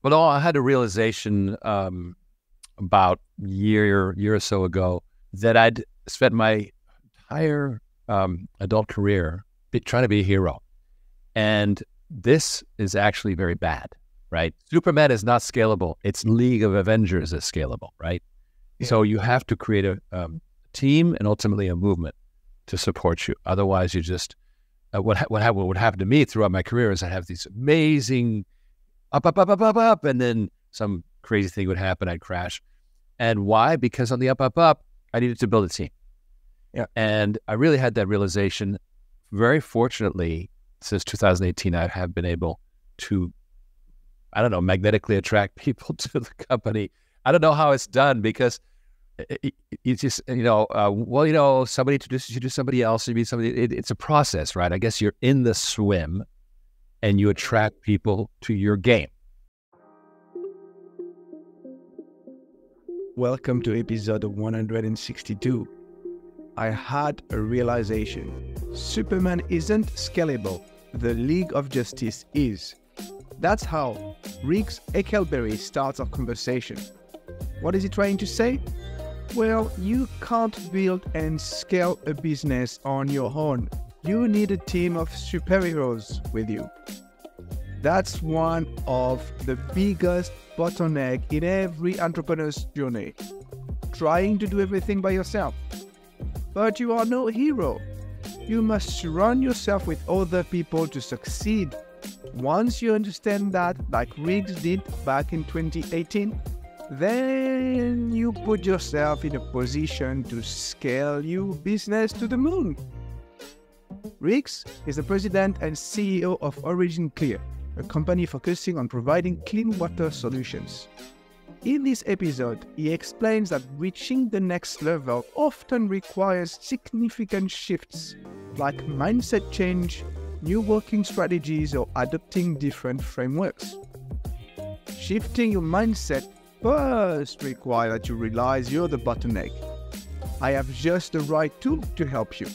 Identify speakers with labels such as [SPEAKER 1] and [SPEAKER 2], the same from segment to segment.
[SPEAKER 1] Well, no, I had a realization about year or so ago that I'd spent my entire adult career trying to be a hero. And this is actually very bad, right? Superman is not scalable. It's League of Avengers is scalable, right? Yeah. So you have to create a team and ultimately a movement to support you. Otherwise, you just, what happened to me throughout my career is I have these amazing up, and then some crazy thing would happen, I'd crash. And why? Because on the up, I needed to build a team. Yeah. And I really had that realization. Very fortunately, since 2018, I have been able to, I don't know, magnetically attract people to the company. I don't know how it's done because it's just, somebody introduces you to somebody else, you meet somebody, it's a process, right? I guess you're in the swim and you attract people to your game.
[SPEAKER 2] Welcome to episode 162. I had a realization. Superman isn't scalable. The League of Justice is. That's how Riggs Eckelberry starts our conversation. What is he trying to say? Well, you can't build and scale a business on your own. You need a team of superheroes with you. That's one of the biggest bottleneck in every entrepreneur's journey. Trying to do everything by yourself. But you are no hero. You must surround yourself with other people to succeed. Once you understand that, like Riggs did back in 2018, then you put yourself in a position to scale your business to the moon. Riggs is the president and CEO of OriginClear, a company focusing on providing clean water solutions. In this episode, he explains that reaching the next level often requires significant shifts, like mindset change, new working strategies, or adopting different frameworks. Shifting your mindset first requires that you realize you're the bottleneck. I have just the right tool to help you.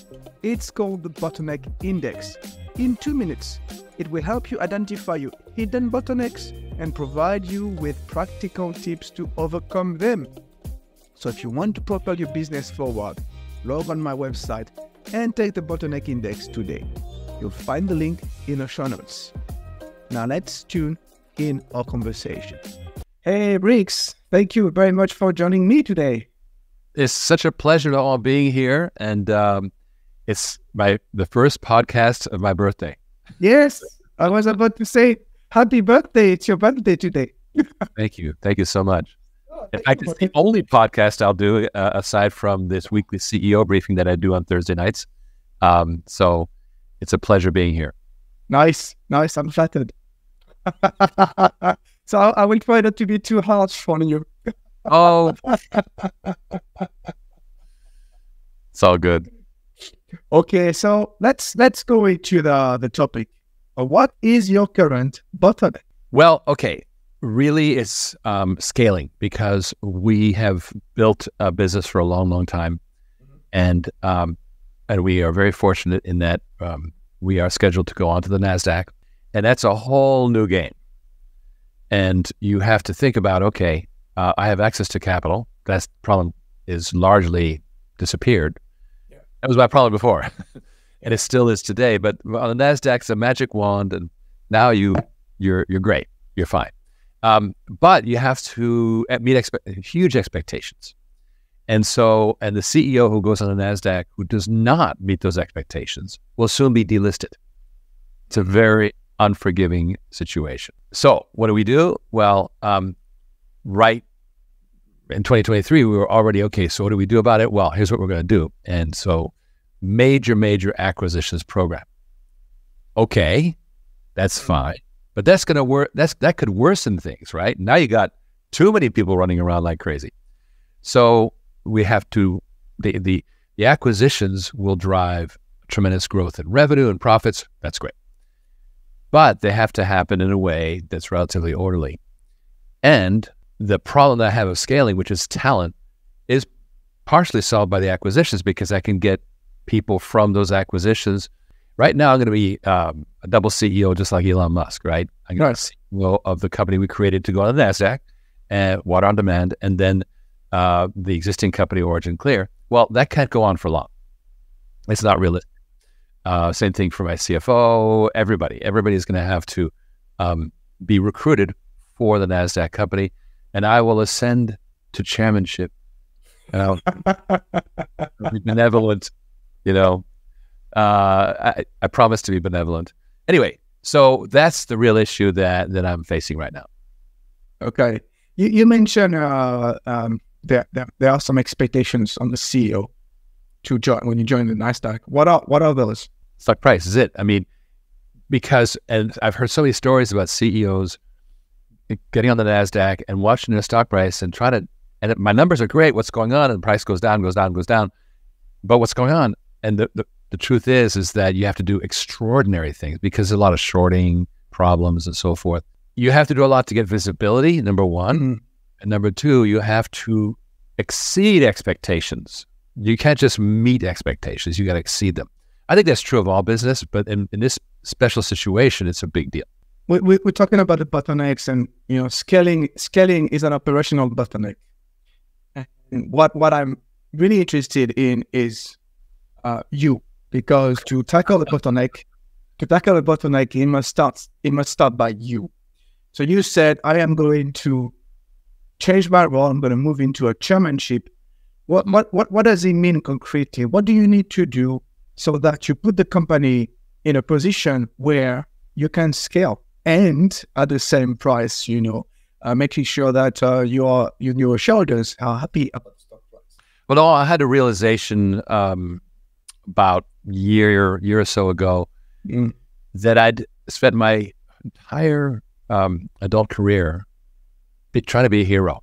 [SPEAKER 2] It's called the Bottleneck Index. In 2 minutes, it will help you identify your hidden bottlenecks and provide you with practical tips to overcome them. So if you want to propel your business forward, log on my website and take the Bottleneck Index today. You'll find the link in the show notes. Now let's tune in our conversation. Hey, Riggs, thank you very much for joining me today.
[SPEAKER 1] It's such a pleasure to all being here, and it's the first podcast of my birthday.
[SPEAKER 2] Yes, I was about to say, happy birthday. It's your birthday today.
[SPEAKER 1] Thank you. Thank you so much. In fact, it's the only podcast I'll do aside from this weekly CEO briefing that I do on Thursday nights. So it's a pleasure being here.
[SPEAKER 2] Nice. I'm flattered. So I will try not to be too harsh on you.
[SPEAKER 1] Oh, it's all good.
[SPEAKER 2] Okay, so let's go into the topic. What is your current bottleneck?
[SPEAKER 1] Well, okay, really it's scaling, because we have built a business for a long time, and we are very fortunate in that we are scheduled to go onto the NASDAQ, and that's a whole new game. And you have to think about, okay, I have access to capital. That problem is largely disappeared. Yeah. That was my problem before. And it still is today. But on the NASDAQ, it's a magic wand, and now you're great. You're fine. But you have to meet huge expectations. And the CEO who goes on the NASDAQ who does not meet those expectations will soon be delisted. It's a very unforgiving situation. So what do? Well, right in 2023, we were already, okay, so what do we do about it? Well, here's what we're going to do. And so major acquisitions program. Okay, that's fine. But that's going to work. That could worsen things, right? Now you got too many people running around like crazy. So we have to, the acquisitions will drive tremendous growth in revenue and profits. That's great. But they have to happen in a way that's relatively orderly. And the problem that I have of scaling, which is talent, is partially solved by the acquisitions, because I can get people from those acquisitions Right now, I'm going to be a double CEO, just like Elon Musk, right? I'm going to be CEO of the company we created to go on the NASDAQ, and Water on Demand, and then the existing company, OriginClear. Well, that can't go on for long. It's not realistic. Same thing for my CFO, everybody. Everybody is going to have to be recruited for the NASDAQ company, and I will ascend to chairmanship. And I'll be benevolent, I promise to be benevolent. Anyway, so that's the real issue that I'm facing right now.
[SPEAKER 2] Okay. You mentioned there are some expectations on the CEO to join when you join the NASDAQ. What are those?
[SPEAKER 1] Stock price is it. I mean, because, and I've heard so many stories about CEOs getting on the NASDAQ and watching their stock price and and my numbers are great. What's going on? And the price goes down, goes down, goes down. But what's going on? And the truth is that you have to do extraordinary things because there's a lot of shorting problems and so forth. You have to do a lot to get visibility, number one. Mm-hmm. And number two, you have to exceed expectations. You can't just meet expectations. You got to exceed them. I think that's true of all business, but in this special situation, it's a big deal.
[SPEAKER 2] We're talking about the bottlenecks, and scaling is an operational bottleneck. And what I'm really interested in is because to tackle the bottleneck, it must start by you. So you said, I am going to change my role. I'm going to move into a chairmanship. What does it mean concretely? What do you need to do so that you put the company in a position where you can scale and at the same price, making sure that your shareholders are happy about the stock price?
[SPEAKER 1] Well, no, I had a realization about a year or so ago that I'd spent my entire adult career trying to be a hero.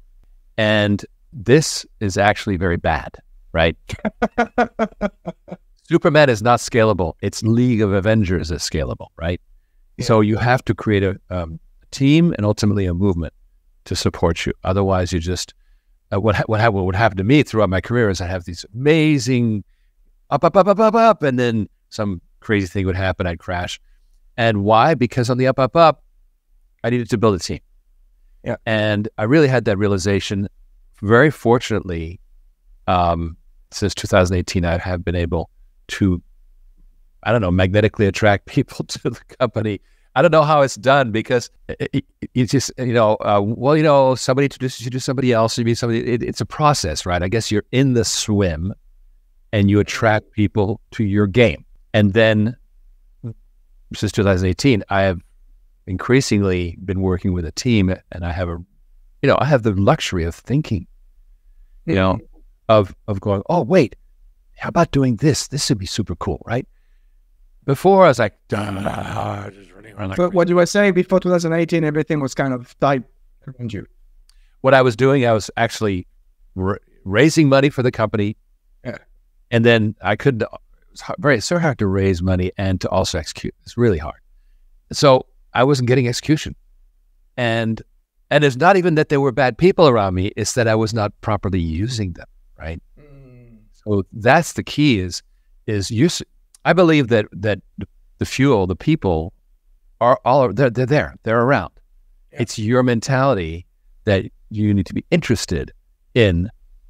[SPEAKER 1] And this is actually very bad, right? Superman is not scalable. It's League of Avengers is scalable, right? Yeah. So you have to create a team and ultimately a movement to support you. Otherwise, you just, what would happen to me throughout my career is I have these amazing up, and then some crazy thing would happen. I'd crash. And why? Because on the up, I needed to build a team. Yeah. And I really had that realization. Very fortunately, since 2018, I have been able to, magnetically attract people to the company. I don't know how it's done because it's just, somebody introduces you to somebody else, you meet somebody, it's a process, right? I guess you're in the swim and you attract people to your game. And then since 2018, I have increasingly been working with a team, and I have I have the luxury of thinking, of going, oh, wait, how about doing this? This would be super cool, right? Before I was like, just running around like
[SPEAKER 2] crazy. What you were saying before 2018, everything was kind of tight around you.
[SPEAKER 1] What I was doing, I was actually raising money for the company. Yeah. And then it's so hard to raise money and to also execute. It's really hard. So I wasn't getting execution. And it's not even that there were bad people around me, it's that I was not properly using them, right? So that's the key is use. I believe that the fuel, the people they're there, they're around. Yeah. It's your mentality that you need to be interested in.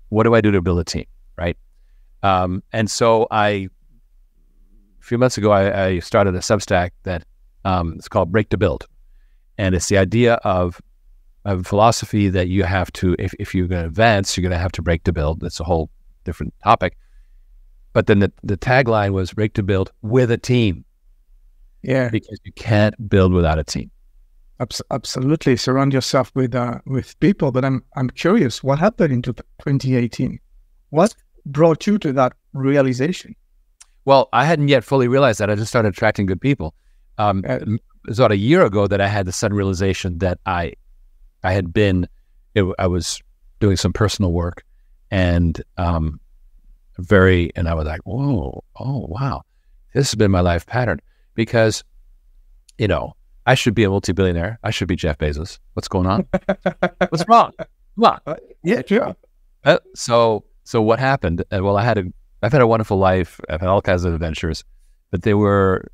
[SPEAKER 1] What do I do to build a team, right? And so a few months ago, I started a Substack that it's called Break to Build. And it's the idea of a philosophy that you have to, if you're going to advance, you're going to have to break to build. That's a whole different topic. But then the tagline was break to build with a team. Yeah. Because you can't build without a team.
[SPEAKER 2] Absolutely. Surround yourself with people. But I'm curious, what happened in 2018? What brought you to that realization?
[SPEAKER 1] Well, I hadn't yet fully realized that. I just started attracting good people. It was about a year ago that I had the sudden realization that I was doing some personal work and I was like, whoa, oh, wow, this has been my life pattern because, I should be a multi-billionaire. I should be Jeff Bezos. What's going on? What's wrong? Come on.
[SPEAKER 2] Yeah, sure.
[SPEAKER 1] So what happened? Well, I've had a wonderful life. I've had all kinds of adventures. but they were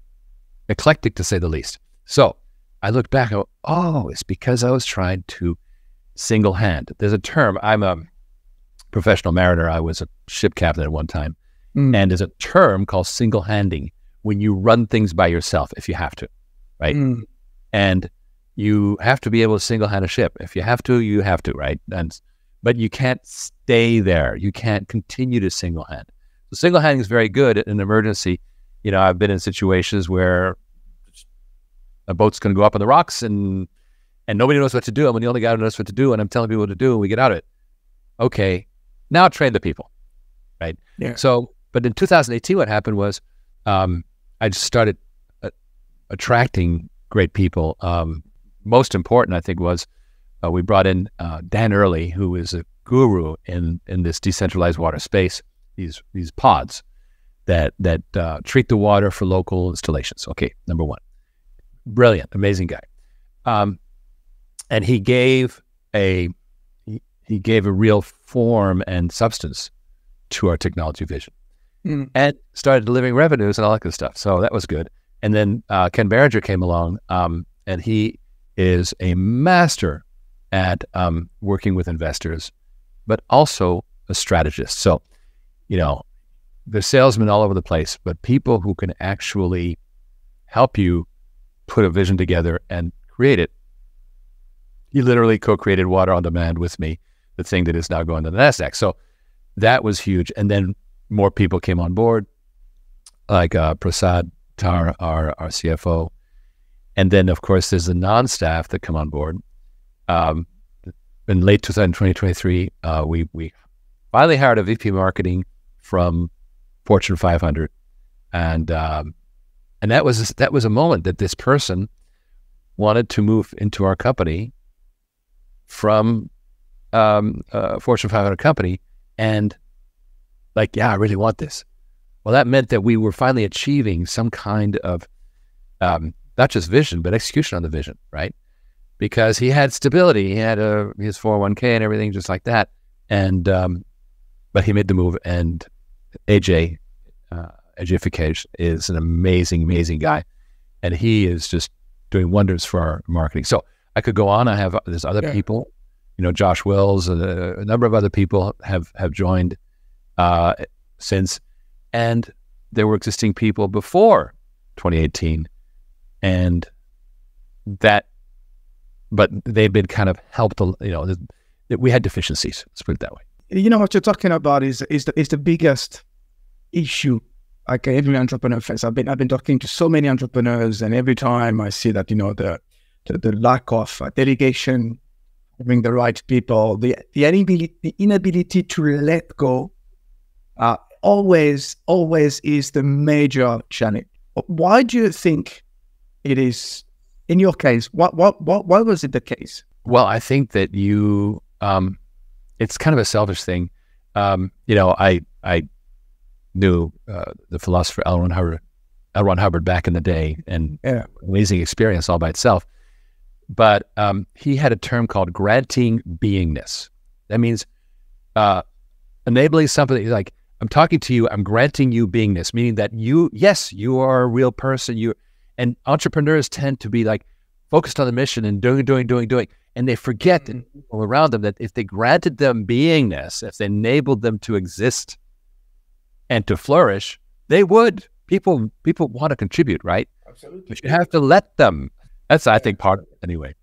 [SPEAKER 1] eclectic to say the least. So I look back and go, oh, it's because I was trying to single hand. There's a term. I'm a professional mariner. I was a ship captain at one time. And there's a term called single handing, when you run things by yourself if you have to, right? And you have to be able to single hand a ship. If you have to, you have to, right? But you can't stay there. You can't continue to single hand. So single handing is very good in an emergency. You know, I've been in situations where a boat's going to go up on the rocks and nobody knows what to do. I'm the only guy who knows what to do, and I'm telling people what to do, and we get out of it. Okay, now train the people, right?
[SPEAKER 2] Yeah.
[SPEAKER 1] So, but in 2018, what happened was I just started attracting great people. Most important, I think, was we brought in Dan Early, who is a guru in this decentralized water space. These pods that treat the water for local installations. Okay, number one, brilliant, amazing guy, and he gave a real form and substance to our technology vision, and started delivering revenues and all that good stuff. So that was good. And then Ken Berenger came along, and he is a master at working with investors, but also a strategist. So, you know, there's salesmen all over the place, but people who can actually help you put a vision together and create it. He literally co-created Water on Demand with me, the thing that is now going to the NASDAQ. So that was huge. And then more people came on board, like Prasad Tar, our CFO. And then, of course, there's the non-staff that come on board. In late 2023, we finally hired a VP marketing from Fortune 500, and that was a moment that this person wanted to move into our company from a Fortune 500 company, and like, yeah, I really want this. Well, that meant that we were finally achieving some kind of not just vision, but execution on the vision, right? Because he had stability, he had his 401k and everything just like that, and but he made the move. And AJ Fikej is an amazing guy, and he is just doing wonders for our marketing. So I could go on. There's other people, you know, Josh Wells, a number of other people have joined since, and there were existing people before 2018, and but they've been kind of helped. You know, we had deficiencies. Let's put it that way.
[SPEAKER 2] You know what you're talking about is the biggest issue. Like every entrepreneur face. I've been talking to so many entrepreneurs, and every time I see that, you know, the lack of delegation, having the right people, the inability to let go, always is the major challenge. Why do you think it is? In your case, why was it the case?
[SPEAKER 1] Well, I think that it's kind of a selfish thing. You know, I knew the philosopher L. Ron Hubbard back in the day, and amazing experience all by itself. But he had a term called granting beingness. That means enabling something like, I'm talking to you, I'm granting you beingness, meaning that you are a real person. And entrepreneurs tend to be like focused on the mission and doing, and they forget that people around them, that if they granted them beingness, if they enabled them to exist and to flourish, they would. People want to contribute, right?
[SPEAKER 2] Absolutely.
[SPEAKER 1] But you have to let them. That's, I think, part of it anyway.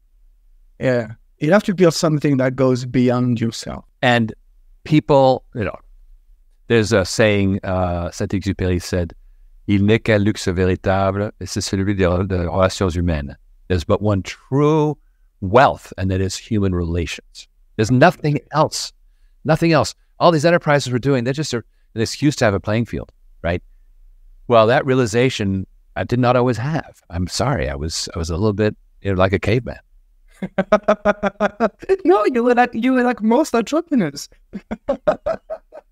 [SPEAKER 2] Yeah. You have to build something that goes beyond yourself.
[SPEAKER 1] And people, you know, there's a saying, Saint-Exupéry said, Il n'est qu'un luxe véritable, et c'est celui des relations humaines. There's but one true wealth, and that is human relations. There's nothing else. Nothing else. All these enterprises we're doing, they're just an excuse to have a playing field, right? Well, that realization I did not always have. I'm sorry. I was a little bit, you know, like a caveman.
[SPEAKER 2] No, you were like most entrepreneurs.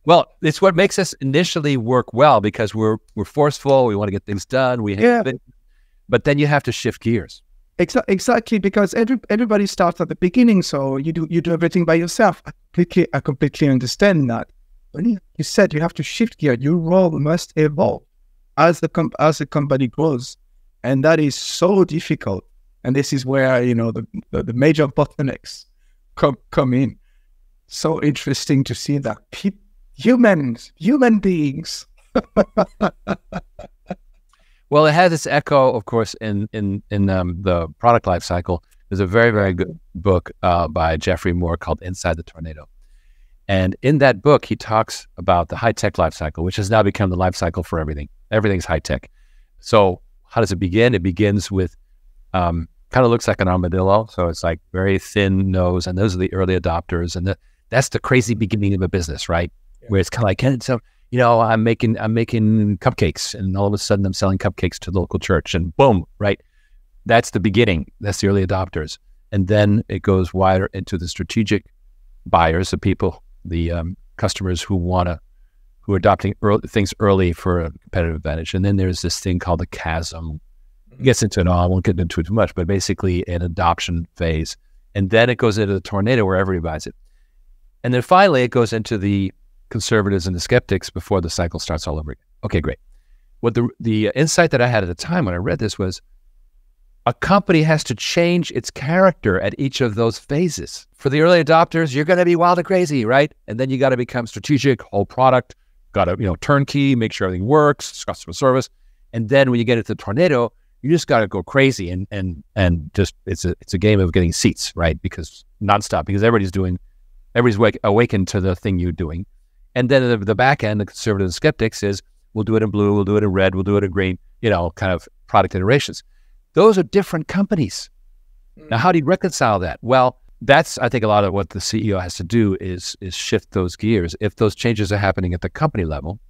[SPEAKER 1] Well, it's what makes us initially work well, because we're forceful. We want to get things done. But then you have to shift gears.
[SPEAKER 2] Exactly, because everybody starts at the beginning, so you do everything by yourself. I completely understand that. But you said you have to shift gear. Your role must evolve. as the company grows, and that is so difficult. And this is where the major bottlenecks come in. So interesting to see that human beings.
[SPEAKER 1] Well, it has this echo, of course, in the product life cycle. There's a very, very good book by Jeffrey Moore called Inside the Tornado. And in that book, he talks about the high-tech life cycle, which has now become the life cycle for everything. Everything's high-tech. So how does it begin? It begins with kind of looks like an armadillo. So it's like very thin nose, and those are the early adopters. And that's the crazy beginning of a business, right? Yeah. Where it's kind of like, I'm making cupcakes, and all of a sudden I'm selling cupcakes to the local church, and boom, right? That's the beginning. That's the early adopters. And then it goes wider into the strategic buyers, the people, the customers who are adopting things early for a competitive advantage. And then there's this thing called the chasm. It gets into it all. I won't get into it too much, but basically an adoption phase. And then it goes into the tornado where everybody buys it. And then finally it goes into the conservatives and the skeptics before the cycle starts all over again. Okay, great. What the insight that I had at the time when I read this was, a company has to change its character at each of those phases. For the early adopters, you're going to be wild and crazy, right? And then you got to become strategic, whole product, got to, turnkey, make sure everything works, customer service. And then when you get into the tornado, you just got to go crazy and just, it's a game of getting seats, right? Because nonstop, because everybody's awakened to the thing you're doing. And then the back end, the conservative and skeptics is, we'll do it in blue, we'll do it in red, we'll do it in green, kind of product iterations. Those are different companies. Now, how do you reconcile that? Well, that's, I think, a lot of what the CEO has to do is shift those gears. If those changes are happening at the company level,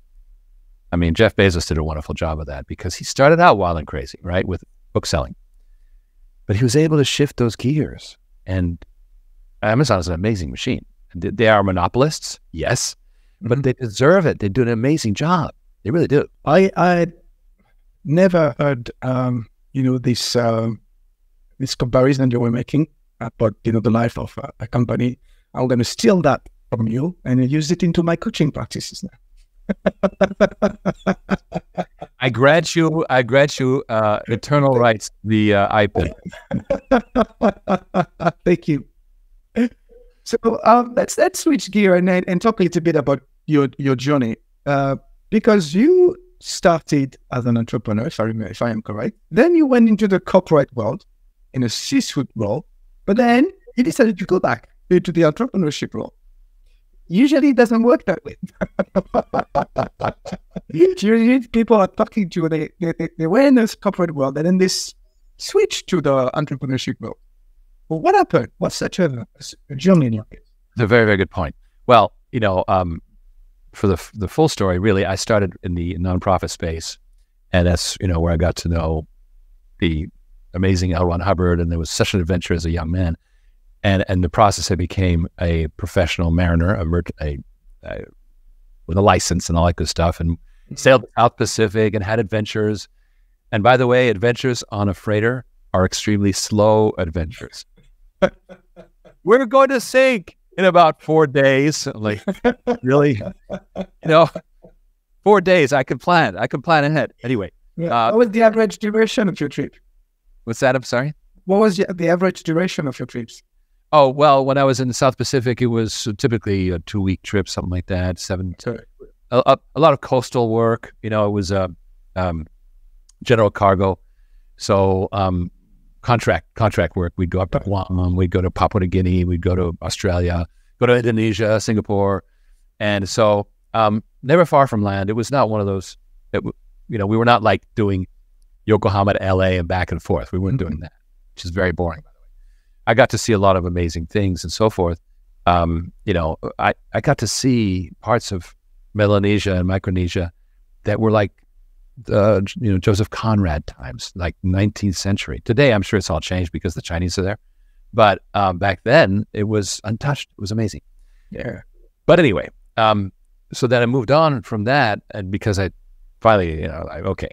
[SPEAKER 1] I mean, Jeff Bezos did a wonderful job of that because he started out wild and crazy, right, with book selling. But he was able to shift those gears. And Amazon is an amazing machine. They are monopolists, yes, but they deserve it. They do an amazing job. They really do.
[SPEAKER 2] I never heard this comparison you were making about the life of a company. I'm going to steal that from you and use it into my coaching practices now.
[SPEAKER 1] I grant you eternal rights, the iPad.
[SPEAKER 2] Thank you. So let's switch gear and talk a little bit about your journey, because you started as an entrepreneur, if I am correct. Then you went into the corporate world in a C-suite role, but then you decided to go back into the entrepreneurship role. Usually it doesn't work that way. Usually people are talking to you, they were in this corporate world, and then they switch to the entrepreneurship world. Well, what happened? What's such a journey in your case?
[SPEAKER 1] It's a very, very good point. Well, for the full story, really, I started in the nonprofit space, and that's where I got to know the amazing L. Ron Hubbard, and there was such an adventure as a young man, and in the process, I became a professional mariner, with a license and all that good stuff, and sailed the South Pacific and had adventures. And by the way, adventures on a freighter are extremely slow adventures. We're going to sink in about 4 days. Like, really? 4 days. I can plan ahead. Anyway.
[SPEAKER 2] What was the average duration of your trip?
[SPEAKER 1] What's that? I'm sorry?
[SPEAKER 2] What was the average duration of your trips?
[SPEAKER 1] Oh, well, when I was in the South Pacific, it was typically a 2-week trip, something like that. A lot of coastal work. It was general cargo. So contract work. We'd go up to Guam, we'd go to Papua New Guinea, we'd go to Australia, go to Indonesia, Singapore. And so never far from land. It was not one of those, we were not like doing Yokohama to LA and back and forth. We weren't doing that, which is very boring, by the way. I got to see a lot of amazing things and so forth. I got to see parts of Melanesia and Micronesia that were like, Joseph Conrad times, like 19th century. Today, I'm sure it's all changed because the Chinese are there. But back then, it was untouched. It was amazing.
[SPEAKER 2] Yeah.
[SPEAKER 1] But anyway, so then I moved on from that, and because I finally, the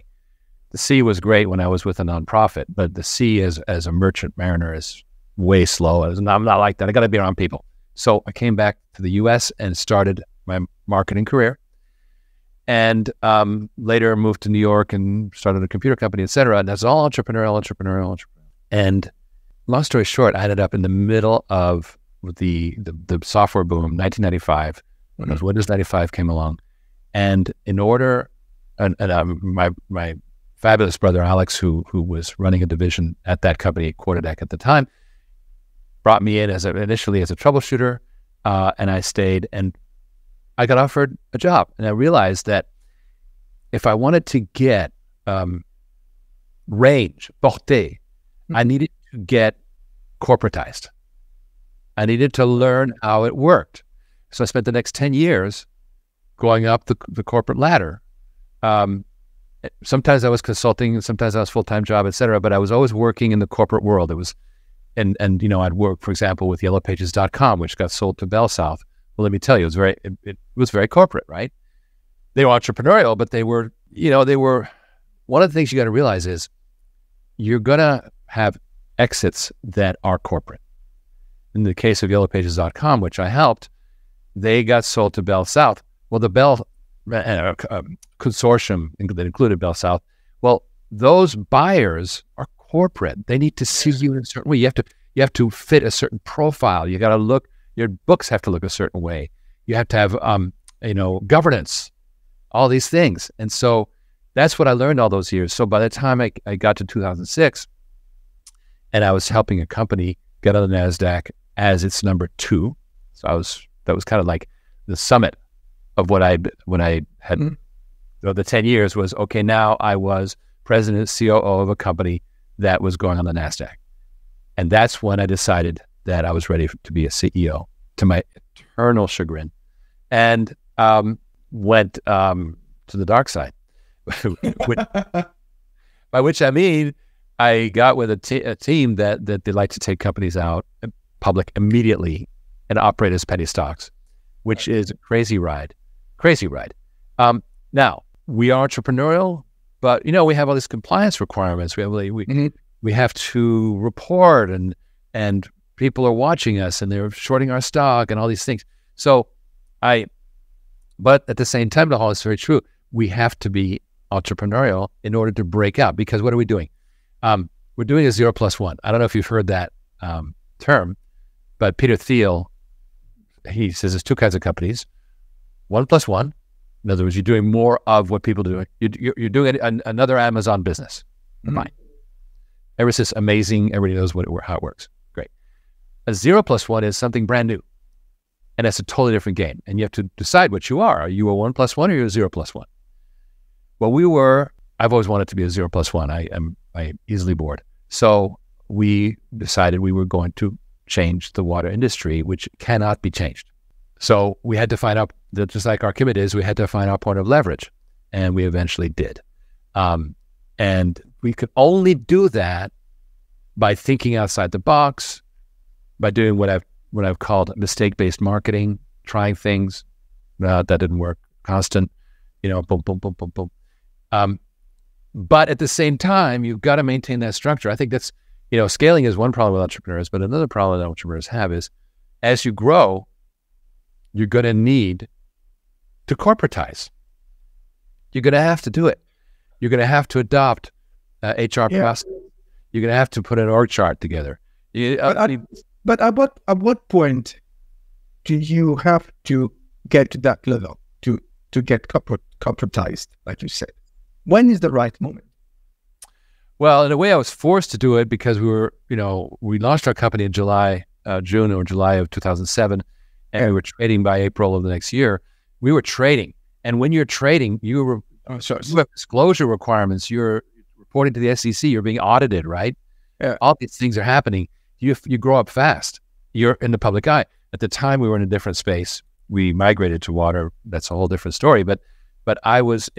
[SPEAKER 1] sea was great when I was with a nonprofit, but the sea as a merchant mariner is way slow. I'm not like that. I got to be around people. So I came back to the U.S. and started my marketing career. and later moved to New York and started a computer company, et cetera. And that's all entrepreneurial. And long story short, I ended up in the middle of the software boom, 1995, when Windows 95 came along. And in order, my fabulous brother Alex, who was running a division at that company, Bottleneck at the time, brought me in initially as a troubleshooter, and I stayed, and I got offered a job. And I realized that if I wanted to get range, portée, I needed to get corporatized. I needed to learn how it worked. So I spent the next 10 years going up the corporate ladder. Sometimes I was consulting, sometimes I was full-time job, et cetera, but I was always working in the corporate world. It was, and I'd work, for example, with yellowpages.com, which got sold to Bell South. Well, let me tell you, it was very corporate, right? They were entrepreneurial, but they were, one of the things you got to realize is you're going to have exits that are corporate. In the case of yellowpages.com, which I helped, they got sold to Bell South. Well, the Bell consortium that included Bell South, well, those buyers are corporate. They need to see you in a certain way. You have to fit a certain profile. You got to look. Your books have to look a certain way. You have to have, governance, all these things. And so that's what I learned all those years. So by the time I got to 2006, and I was helping a company get on the NASDAQ as its number 2. So that was kind of like the summit of what I had. So the 10 years was, okay, now I was president, COO of a company that was going on the NASDAQ. And that's when I decided that I was ready to be a CEO, to my eternal chagrin, and went to the dark side. By which I mean, I got with a team that they like to take companies out public immediately and operate as penny stocks, which is a crazy ride. Now, we are entrepreneurial, but we have all these compliance requirements. We have to report, and people are watching us, and they're shorting our stock, and all these things. But at the same time, Nahal, it's very true. We have to be entrepreneurial in order to break out, because what are we doing? We're doing a 0+1. I don't know if you've heard that term, but Peter Thiel, he says there's 2 kinds of companies. 1+1. In other words, you're doing more of what people do. You're doing another Amazon business. Fine. Ever since amazing, everybody knows how it works. Great. A 0+1 is something brand new. And that's a totally different game. And you have to decide what you are. Are you a 1+1 or you're a 0+1? Well, I've always wanted to be a 0+1. I easily bored. So we decided we were going to change the water industry, which cannot be changed. So we had to find out, just like Archimedes, we had to find our point of leverage, and we eventually did. And we could only do that by thinking outside the box, by doing what I've called mistake-based marketing, trying things that didn't work, constant, boom, boom, boom, boom, boom. But at the same time, you've got to maintain that structure. I think that's, scaling is one problem with entrepreneurs, but another problem that entrepreneurs have is, as you grow, you're going to need to corporatize. You're going to have to do it. You're going to have to adopt HR process. You're going to have to put an org chart together.
[SPEAKER 2] But at what point do you have to get to that level to get corporatized, like you said? When is the right moment?
[SPEAKER 1] Well, in a way, I was forced to do it because we launched our company in June or July of 2007, and we were trading by April of the next year. We were trading, and when you're trading, you have disclosure requirements. You're reporting to the SEC. You're being audited, right? Yeah. All these things are happening. You grow up fast. You're in the public eye. At the time, we were in a different space. We migrated to water. That's a whole different story. But I was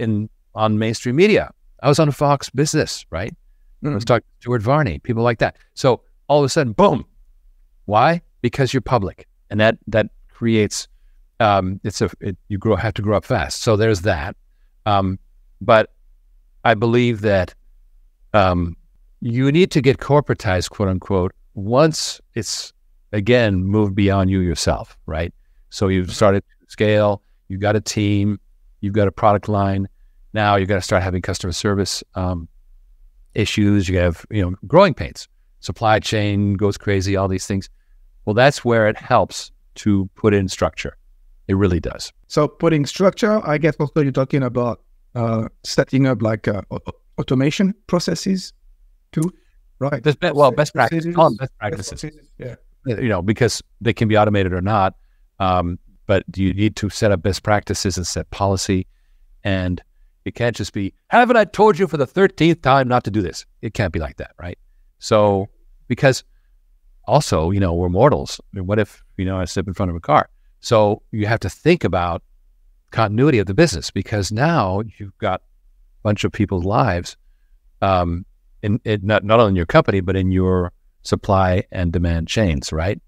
[SPEAKER 1] on mainstream media. I was on Fox Business, right? I was talking to Stuart Varney, people like that. So all of a sudden, boom. Why? Because you're public, and that creates you have to grow up fast. So there's that. But I believe that you need to get corporatized, quote unquote, once it's again moved beyond you yourself, right? So you've started to scale, you've got a team, you've got a product line. Now you've got to start having customer service issues. You have, growing pains. Supply chain goes crazy, all these things. Well, that's where it helps to put in structure. It really does.
[SPEAKER 2] So putting structure, I guess also you're talking about setting up like automation processes too, right?
[SPEAKER 1] Best practices. Call them best practices.
[SPEAKER 2] Yeah.
[SPEAKER 1] Because they can be automated or not. But you need to set up best practices and set policy. And it can't just be, haven't I told you for the 13th time not to do this? It can't be like that, right? So, because also, we're mortals. I mean, what if, I step in front of a car? So you have to think about continuity of the business, because now you've got a bunch of people's lives, not only in your company, but in your supply and demand chains, right?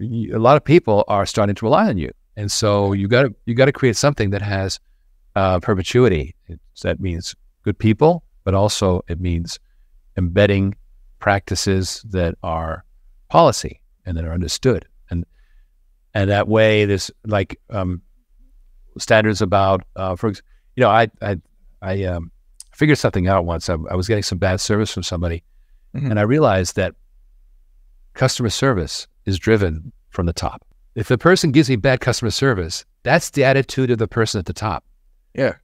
[SPEAKER 1] A lot of people are starting to rely on you. And so you got to create something that has perpetuity. That means good people, but also it means embedding practices that are policy and that are understood. And that way there's like standards about, I figured something out once. I was getting some bad service from somebody, and I realized that customer service is driven from the top. If the person gives me bad customer service, that's the attitude of the person at the top.
[SPEAKER 2] Yeah.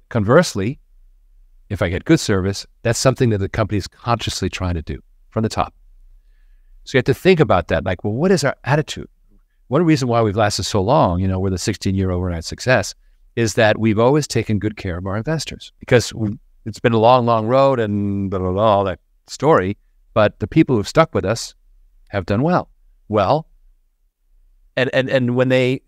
[SPEAKER 1] Conversely, if I get good service, that's something that the company is consciously trying to do from the top. So you have to think about that. Like, well, what is our attitude? One reason why we've lasted so long, we're the 16-year overnight success, is that we've always taken good care of our investors, because it's been a long, long road and blah, blah, blah, all that story. But the people who've stuck with us have done well. And when they,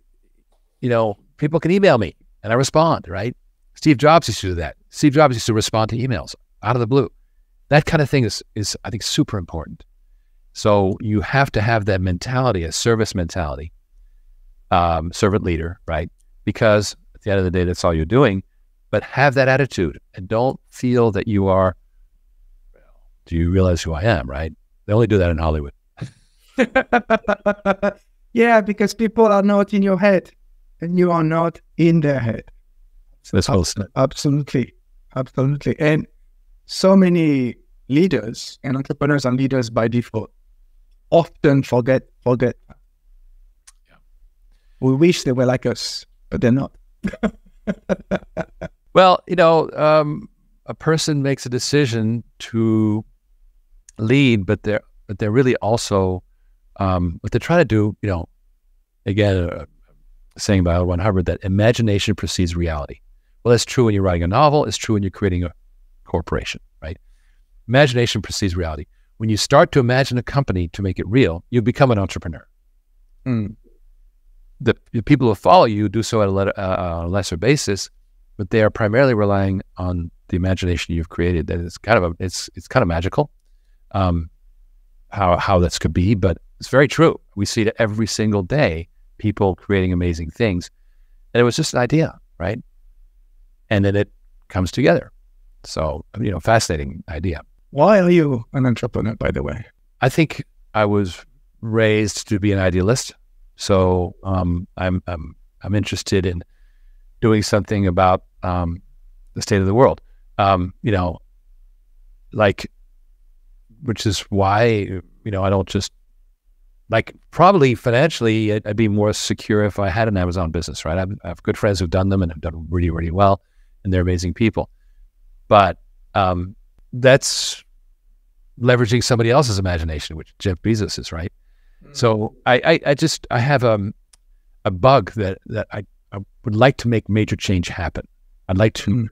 [SPEAKER 1] people can email me and I respond, right? Steve Jobs used to do that. Steve Jobs used to respond to emails out of the blue. That kind of thing is I think, super important. So you have to have that mentality, a service mentality, servant leader, right? Because at the end of the day, that's all you're doing. But have that attitude and don't feel that you are, do you realize who I am, right? They only do that in Hollywood.
[SPEAKER 2] Yeah, because people are not in your head and you are not in their head.
[SPEAKER 1] That's well said.
[SPEAKER 2] Absolutely. And so many leaders and entrepreneurs and leaders by default often forget. Yeah. We wish they were like us, but they're not.
[SPEAKER 1] Well, a person makes a decision to lead, but they're really also what they're trying to do. Again, saying by L. Ron Hubbard that imagination precedes reality. Well, that's true when you're writing a novel. It's true when you're creating a corporation, right? Imagination precedes reality. When you start to imagine a company to make it real, you become an entrepreneur. The people who follow you do so at a lesser basis, but they are primarily relying on the imagination you've created. That it's kind of magical, how this could be, but it's very true. We see it every single day, people creating amazing things, and it was just an idea, right? And then it comes together. So, fascinating idea.
[SPEAKER 2] Why are you an entrepreneur, by the way?
[SPEAKER 1] I think I was raised to be an idealist. So I'm interested in doing something about the state of the world. Which is why I don't just probably financially I'd be more secure if I had an Amazon business, right? I have good friends who've done them and have done really, really well, and they're amazing people. But that's leveraging somebody else's imagination, which Jeff Bezos is, right? So I have a bug that I would like to make major change happen. I'd like to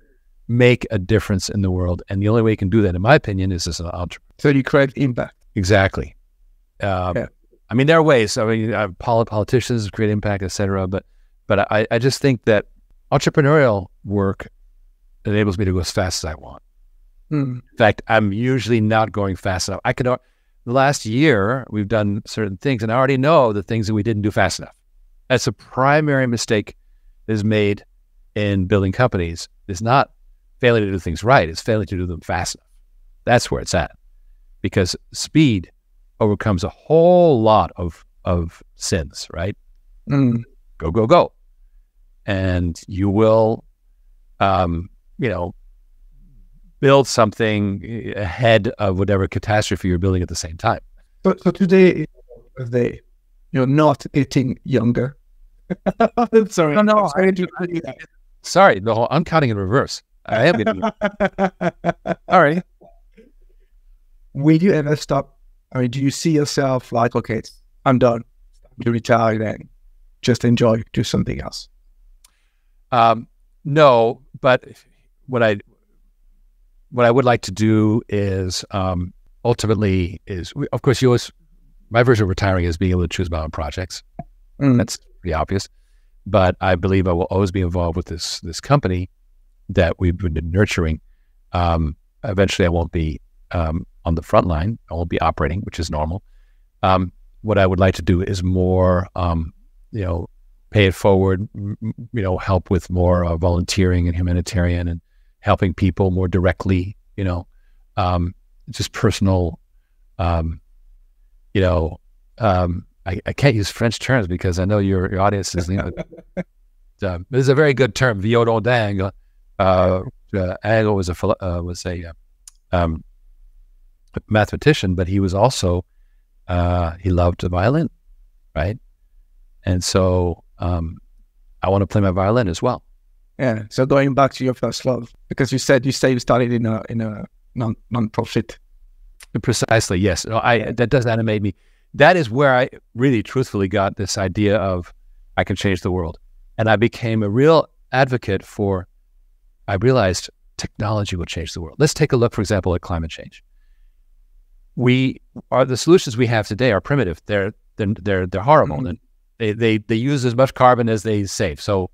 [SPEAKER 1] make a difference in the world, and the only way you can do that, in my opinion, is as an entrepreneur.
[SPEAKER 2] So you create impact.
[SPEAKER 1] Exactly. Yeah. I mean, there are ways. Politicians create impact, etc. But I just think that entrepreneurial work enables me to go as fast as I want. In fact, I'm usually not going fast enough. The last year, we've done certain things, and I already know the things that we didn't do fast enough. That's a primary mistake that is made in building companies. It's not failing to do things right. It's failing to do them fast enough. That's where it's at. Because speed overcomes a whole lot of sins, right? Go. And you will you know, build something ahead of whatever catastrophe you're building at the same time.
[SPEAKER 2] So today, you're not getting younger. Sorry.
[SPEAKER 1] No. Sorry, I'm counting in reverse. I am getting all right.
[SPEAKER 2] Will you ever stop? I mean, do you see yourself like, okay, I'm done, to retire and just enjoy, do something else?
[SPEAKER 1] No, but what I would like to do is ultimately is, of course, my version of retiring is being able to choose my own projects. That's pretty obvious. But I believe I will always be involved with this company that we've been nurturing. Eventually, I won't be on the front line. I won't be operating, which is normal. What I would like to do is more, pay it forward. Help with more volunteering and humanitarian and helping people more directly. Just personal. I can't use French terms because I know your audience is, this is a very good term, violon d'angle. Angle was a mathematician, but he was also, he loved the violin, right? And so I want to play my violin as well.
[SPEAKER 2] Yeah. So going back to your first love, because you said you started in a non-profit.
[SPEAKER 1] Precisely, yes. That does animate me. That is where I really truthfully got this idea of I can change the world. And I became a real advocate for, I realized technology will change the world. Let's take a look, for example, at climate change. The solutions we have today are primitive. They're horrible. Mm-hmm. They use as much carbon as they save. So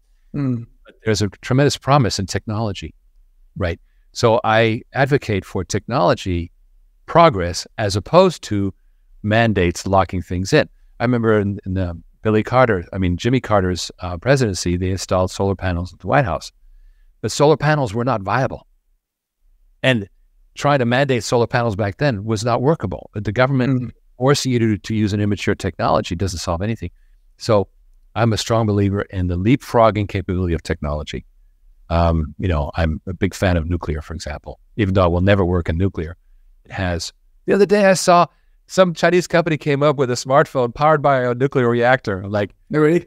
[SPEAKER 1] there's a tremendous promise in technology, right? So I advocate for technology progress as opposed to mandates locking things in. I remember in Jimmy Carter's presidency, they installed solar panels at the White House, but solar panels were not viable. And trying to mandate solar panels back then was not workable. The government forcing you to use an immature technology doesn't solve anything. So I'm a strong believer in the leapfrogging capability of technology. I'm a big fan of nuclear, for example, even though it will never work in nuclear. It has. The other day I saw some Chinese company came up with a smartphone powered by a nuclear reactor. I'm like,
[SPEAKER 2] really?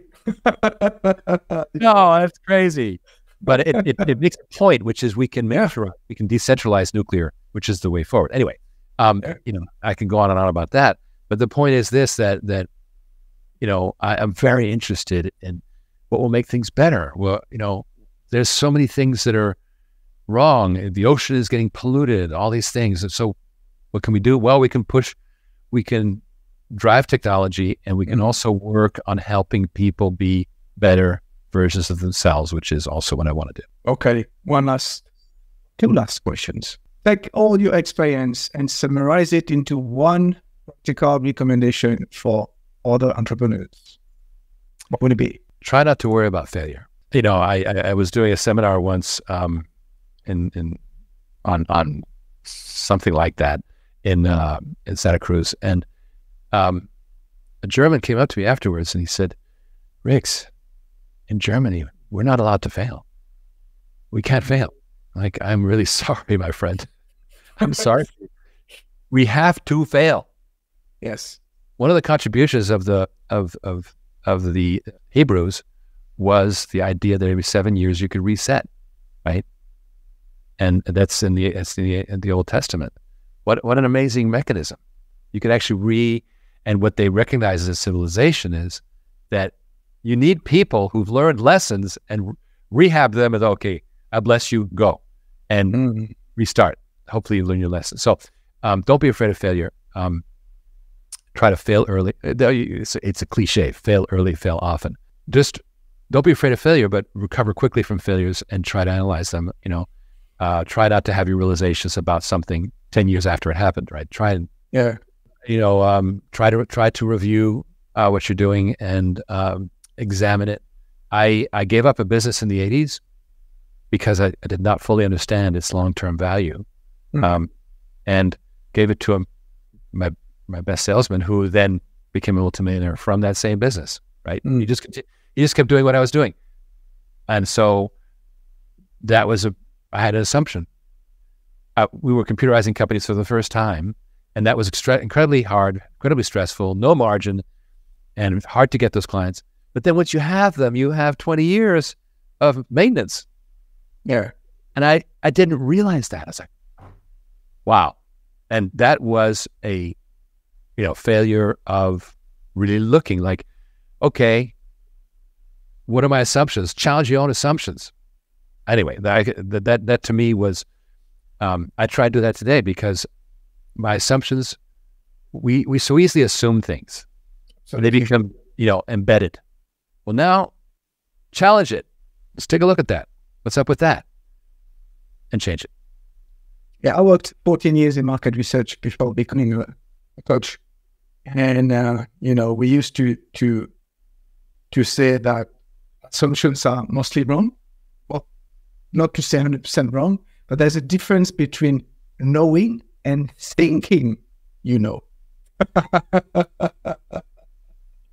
[SPEAKER 1] No, that's crazy. But it makes a point, which is we can decentralize nuclear, which is the way forward. Anyway, I can go on and on about that. But the point is this, that I'm very interested in what will make things better. Well, there's so many things that are wrong. The ocean is getting polluted, all these things. And so what can we do? Well, we can drive technology, and we can also work on helping people be better versions of themselves, which is also what I want to do.
[SPEAKER 2] Okay. Two last questions. Take all your experience and summarize it into one practical recommendation for other entrepreneurs. What would it be?
[SPEAKER 1] Try not to worry about failure. I was doing a seminar once on something like that in Santa Cruz, and a German came up to me afterwards and he said, "Riggs, in Germany, we're not allowed to fail. We can't fail." Like, I'm really sorry, my friend. I'm sorry. We have to fail.
[SPEAKER 2] Yes.
[SPEAKER 1] One of the contributions of the Hebrews was the idea that every 7 years you could reset, right? And that's in the Old Testament. What an amazing mechanism. You could actually and what they recognize as civilization is that you need people who've learned lessons and rehab them as, okay, I bless you, go and restart. Hopefully you learn your lesson. So don't be afraid of failure. Try to fail early. It's a cliche, fail early, fail often. Just don't be afraid of failure, but recover quickly from failures and try to analyze them. Try not to have your realizations about something 10 years after it happened, right? Try to review what you're doing and examine it. I gave up a business in the 80s because I did not fully understand its long-term value, and gave it to my best salesman, who then became a multimillionaire from that same business, right? He just kept doing what I was doing. And so I had an assumption. We were computerizing companies for the first time, and that was incredibly hard, incredibly stressful, no margin, and hard to get those clients. But then once you have them, you have 20 years of maintenance.
[SPEAKER 2] Yeah.
[SPEAKER 1] And I didn't realize that. I was like, wow. And that was a, failure of really looking like, okay, what are my assumptions? Challenge your own assumptions. Anyway, that to me was, I try to do that today because my assumptions, we so easily assume things. So they become, embedded. Well, now challenge it. Let's take a look at that. What's up with that? And change it.
[SPEAKER 2] Yeah, I worked 14 years in market research before becoming a coach. And, we used to say that assumptions are mostly wrong. Well, not to say 100% wrong, but there's a difference between knowing and thinking,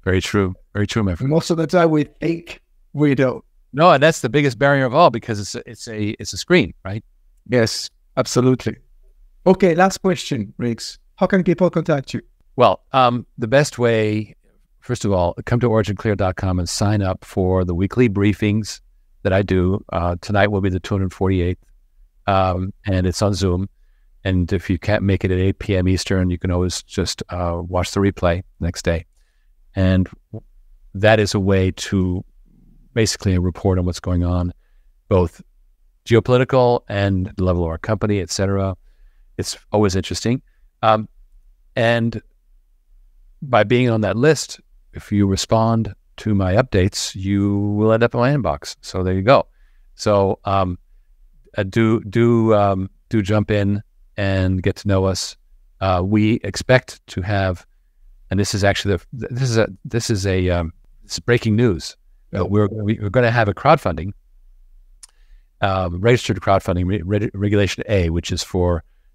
[SPEAKER 1] Very true. Very true, my friend.
[SPEAKER 2] Most of the time we think we don't.
[SPEAKER 1] No, and that's the biggest barrier of all because it's a screen, right?
[SPEAKER 2] Yes, absolutely. Okay, last question, Riggs. How can people contact you?
[SPEAKER 1] Well, the best way, first of all, come to OriginClear.com and sign up for the weekly briefings that I do. Tonight will be the 248th, and it's on Zoom. And if you can't make it at 8 p.m. Eastern, you can always just watch the replay next day. And that is a way to basically report on what's going on, both geopolitical and the level of our company, et cetera. It's always interesting. And by being on that list, if you respond to my updates, you will end up in my inbox. So there you go. So do jump in and get to know us. We expect to have, and this is actually this is breaking news. We're going to have a crowdfunding, registered crowdfunding, Regulation A, which is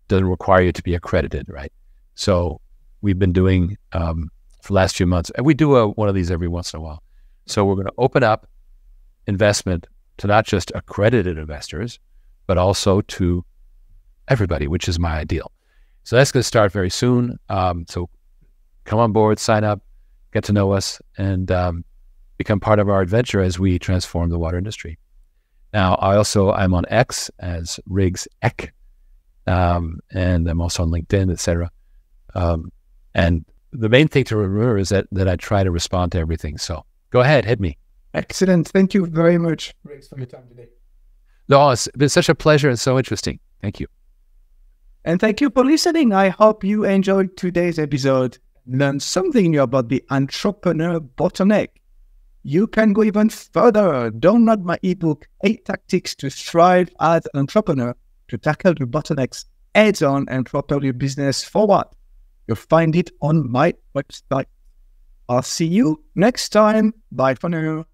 [SPEAKER 1] doesn't require you to be accredited, right? So we've been doing for the last few months, and we do one of these every once in a while. So we're going to open up investment to not just accredited investors, but also to everybody, which is my ideal. So that's going to start very soon. So come on board, sign up, get to know us, and become part of our adventure as we transform the water industry. Now, I'm on X as Riggs Eck, and I'm also on LinkedIn, etc. And the main thing to remember is that I try to respond to everything. So go ahead, hit me.
[SPEAKER 2] Excellent. Thank you very much, Riggs, for your time today.
[SPEAKER 1] No, it's been such a pleasure and so interesting. Thank you.
[SPEAKER 2] And thank you for listening. I hope you enjoyed today's episode, learned something new about the entrepreneur bottleneck. You can go even further. Download my ebook, 8 Tactics to Thrive as an Entrepreneur, to tackle the bottlenecks heads-on and propel your business forward. You'll find it on my website. I'll see you next time. Bye for now.